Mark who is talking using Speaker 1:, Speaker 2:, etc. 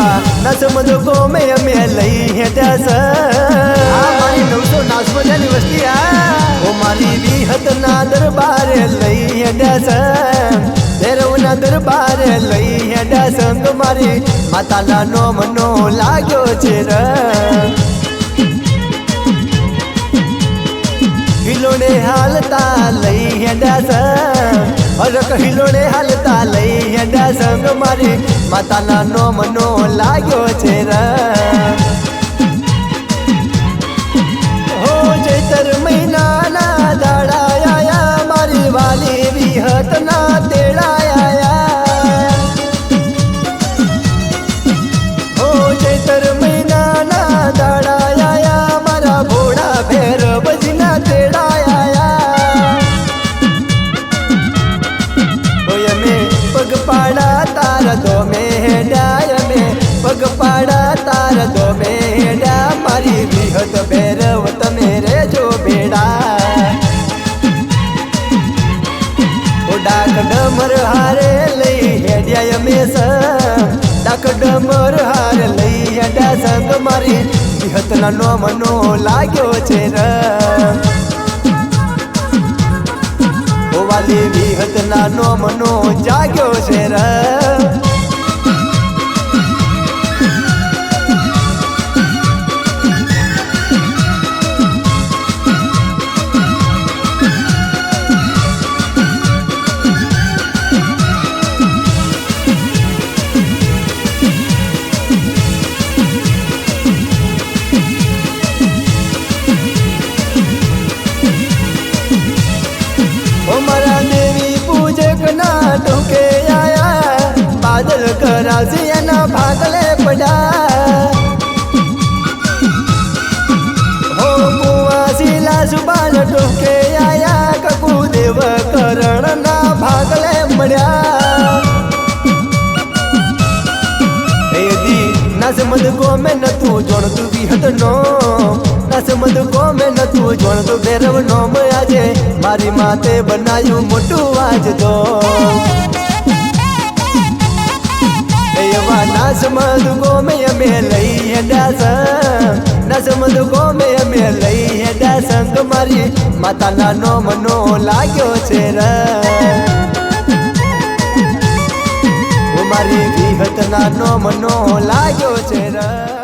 Speaker 1: એવા નસમદ ગોમે અમે લઈ હેઠા મારી 900 વસ્તી ઓ મારી વિહતના દરબારે લઈ હેઠા ભૈરવના દરબારે લઈ હેઠા સંગ મારી માતાના નોમનો લાગ્યો છે હિલોડે હાલતા લઈ હેઠા હરક હિલોડે હાલતા લઈ હેઠા સંગ મારી માતાના નોમનો લાગ્યો છે હો ચૈતર મહિનાના દાડાયા મારી વાલી વિહતના તેડાયા હો ચૈતર મહિનાના દાડાયા મારા ભોળા ભૈરવજીના તેડાયા હોય અમે પગપાડા તારા તો મેડાય અમે પગપાડા તારા તો મેડા મારી વિહત ભૈરવ તમે રેજો બેડા ઓ ડાક ડમર હારે લઈ હેડ્યા અમે ડાક ડમર હારે લઈ હેડ્યા સંગ મારી વિહતના નોમનો લાગ્યો છે ઓ વાલી વિહતના નોમનો જાગ્યો છે ટોકે આયા બાદલ કરાવશે એના ભાગલે પડા હો કુવાસીલા સુબાન ટોકે આયા કકુદેવ કરણના ભાગલે મળ્યા એદી નસમદ ગોમે નતું જોણતું વિહતનો નસમદ ગોમે નતું જોણતું ભૈરવ નોમ આજે મારી માતે બનાયું મોટું વાજતો એવા નસમદ ગોમે અમે લઈ હેડ્યા નસમદ ગોમે અમે લઈ હેડ્યા સંગ મારી માતાના નોમનો લાગ્યો છે મારી વિહતના નોમનો લાગ્યો છે